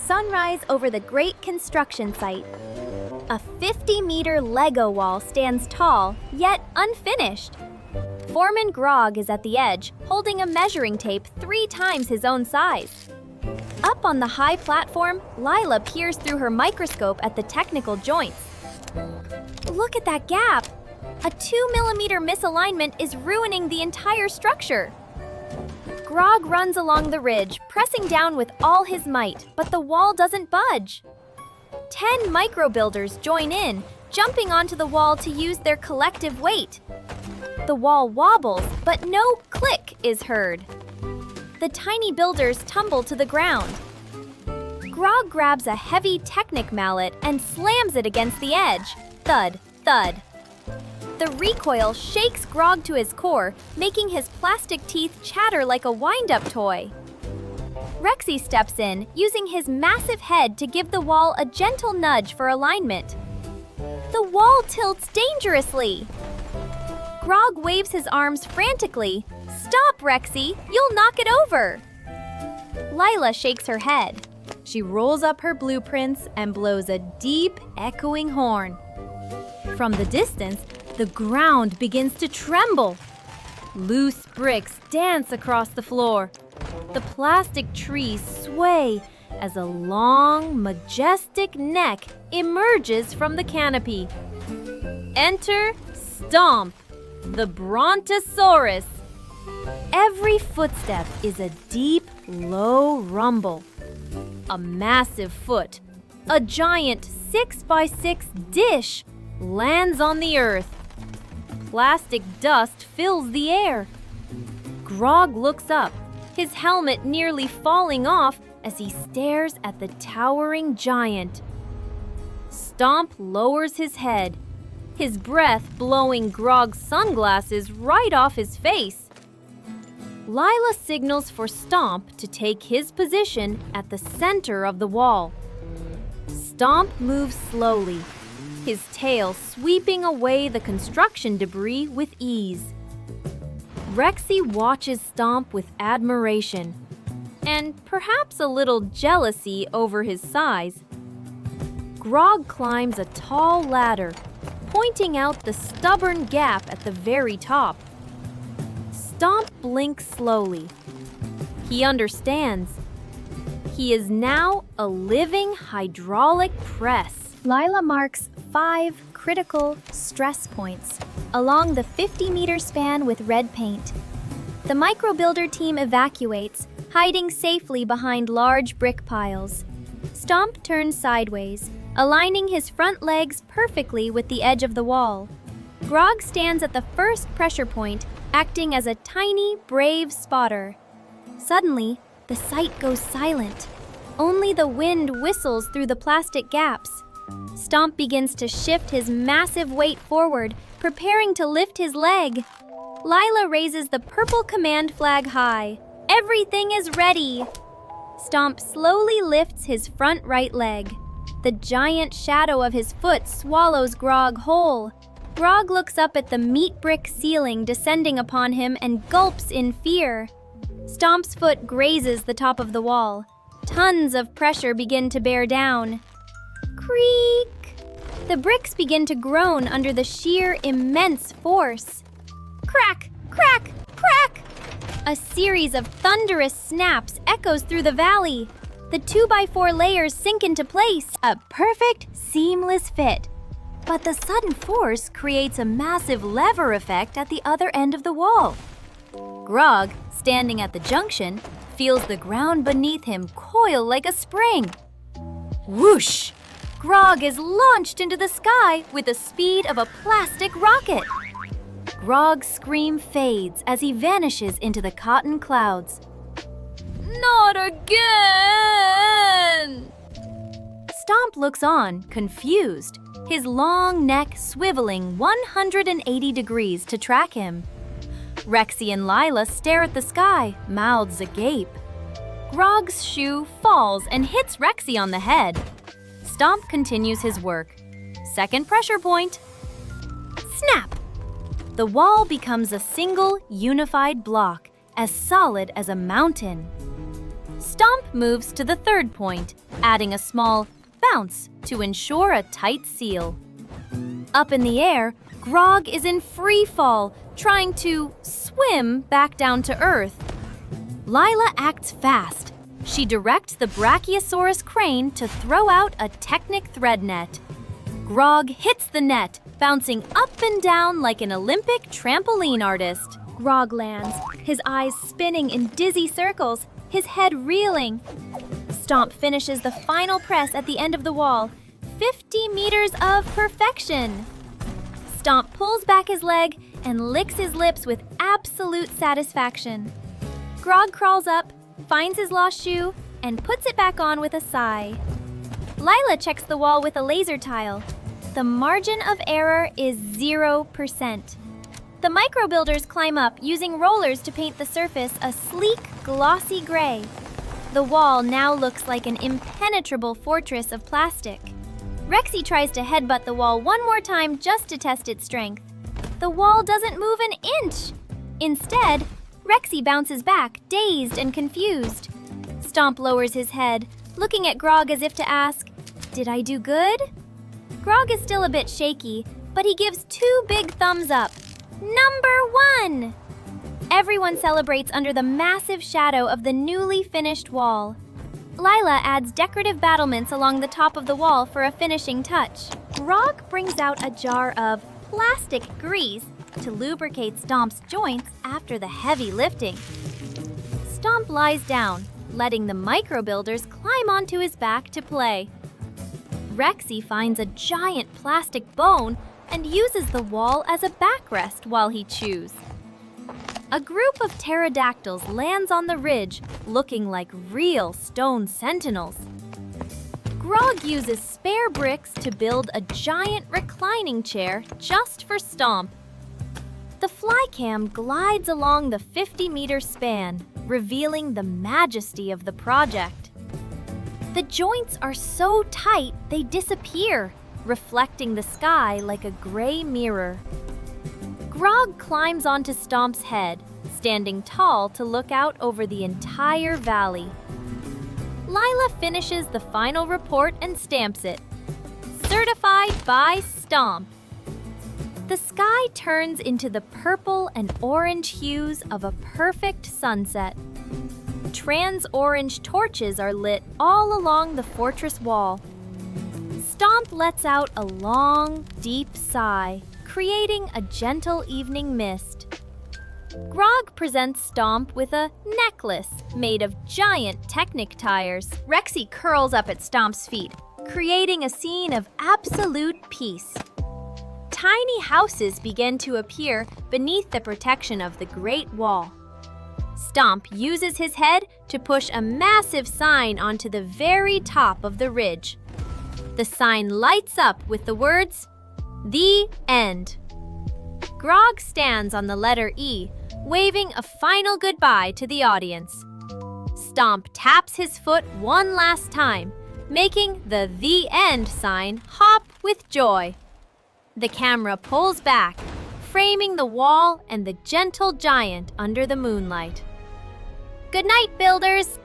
Sunrise over the great construction site. A 50-meter Lego wall stands tall, yet unfinished. Foreman Grog is at the edge, holding a measuring tape 3 times his own size. Up on the high platform, Lila peers through her microscope at the technical joints. Look at that gap! A 2-millimeter misalignment is ruining the entire structure. Grog runs along the ridge, pressing down with all his might, but the wall doesn't budge. 10 micro-builders join in, jumping onto the wall to use their collective weight. The wall wobbles, but no click is heard. The tiny builders tumble to the ground. Grog grabs a heavy Technic mallet and slams it against the edge. Thud, thud. The recoil shakes Grog to his core, making his plastic teeth chatter like a wind-up toy. REXY steps in, using his massive head to give the wall a gentle nudge for alignment. The wall tilts dangerously. Grog waves his arms frantically. Stop, REXY! You'll knock it over! Lila shakes her head. She rolls up her blueprints and blows a deep, echoing horn. From the distance, the ground begins to tremble. Loose bricks dance across the floor. The plastic trees sway as a long, majestic neck emerges from the canopy. Enter STOMP, the Brontosaurus. Every footstep is a deep, low rumble. A massive foot, a giant 6x6 dish, lands on the earth. Plastic dust fills the air. Grog looks up, his helmet nearly falling off as he stares at the towering giant. Stomp lowers his head, his breath blowing Grog's sunglasses right off his face. Lila signals for Stomp to take his position at the center of the wall. Stomp moves slowly, his tail sweeping away the construction debris with ease. REXY watches Stomp with admiration, and perhaps a little jealousy over his size. Grog climbs a tall ladder, pointing out the stubborn gap at the very top. Stomp blinks slowly. He understands. He is now a living hydraulic press. Lila marks 5 critical stress points along the 50-meter span with red paint. The micro-builder team evacuates, hiding safely behind large brick piles. Stomp turns sideways, aligning his front legs perfectly with the edge of the wall. Grog stands at the first pressure point, acting as a tiny, brave spotter. Suddenly, the site goes silent. Only the wind whistles through the plastic gaps. Stomp begins to shift his massive weight forward, preparing to lift his leg. Lila raises the purple command flag high. Everything is ready! Stomp slowly lifts his front right leg. The giant shadow of his foot swallows Grog whole. Grog looks up at the meat brick ceiling descending upon him and gulps in fear. Stomp's foot grazes the top of the wall. Tons of pressure begin to bear down. Creak! The bricks begin to groan under the sheer, immense force. Crack! Crack! Crack! A series of thunderous snaps echoes through the valley. The 2x4 layers sink into place, a perfect, seamless fit. But the sudden force creates a massive lever effect at the other end of the wall. Grog, standing at the junction, feels the ground beneath him coil like a spring. Whoosh! Grog is launched into the sky with the speed of a plastic rocket. Grog's scream fades as he vanishes into the cotton clouds. Not again! Stomp looks on, confused, his long neck swiveling 180 degrees to track him. REXY and Lila stare at the sky, mouths agape. Grog's shoe falls and hits REXY on the head. Stomp continues his work. Second pressure point. Snap! The wall becomes a single, unified block, as solid as a mountain. Stomp moves to the third point, adding a small bounce to ensure a tight seal. Up in the air, Grog is in free fall, trying to swim back down to Earth. Lila acts fast. She directs the Brachiosaurus crane to throw out a Technic thread net. Grog hits the net, bouncing up and down like an Olympic trampoline artist. Grog lands, his eyes spinning in dizzy circles, his head reeling. Stomp finishes the final press at the end of the wall. 50 meters of perfection. Stomp pulls back his leg and licks his lips with absolute satisfaction. Grog crawls up, finds his lost shoe, and puts it back on with a sigh. Lila checks the wall with a laser tile. The margin of error is 0%. The micro-builders climb up using rollers to paint the surface a sleek, glossy gray. The wall now looks like an impenetrable fortress of plastic. REXY tries to headbutt the wall one more time just to test its strength. The wall doesn't move an inch. Instead, REXY bounces back, dazed and confused. Stomp lowers his head, looking at Grog as if to ask, "Did I do good?" Grog is still a bit shaky, but he gives 2 big thumbs up. Number 1! Everyone celebrates under the massive shadow of the newly finished wall. Lila adds decorative battlements along the top of the wall for a finishing touch. Grog brings out a jar of plastic grease to lubricate Stomp's joints after the heavy lifting. Stomp lies down, letting the micro-builders climb onto his back to play. REXY finds a giant plastic bone and uses the wall as a backrest while he chews. A group of pterodactyls lands on the ridge, looking like real stone sentinels. Grog uses spare bricks to build a giant reclining chair just for Stomp. The flycam glides along the 50-meter span, revealing the majesty of the project. The joints are so tight they disappear, reflecting the sky like a gray mirror. Grog climbs onto Stomp's head, standing tall to look out over the entire valley. Lila finishes the final report and stamps it. Certified by Stomp. The sky turns into the purple and orange hues of a perfect sunset. Trans-orange torches are lit all along the fortress wall. Stomp lets out a long, deep sigh, creating a gentle evening mist. Grog presents Stomp with a necklace made of giant Technic tires. REXY curls up at Stomp's feet, creating a scene of absolute peace. Tiny houses begin to appear beneath the protection of the Great Wall. Stomp uses his head to push a massive sign onto the very top of the ridge. The sign lights up with the words, "The End." Grog stands on the letter E, waving a final goodbye to the audience. Stomp taps his foot one last time, making the End sign hop with joy. The camera pulls back, framing the wall and the gentle giant under the moonlight. Good night, builders!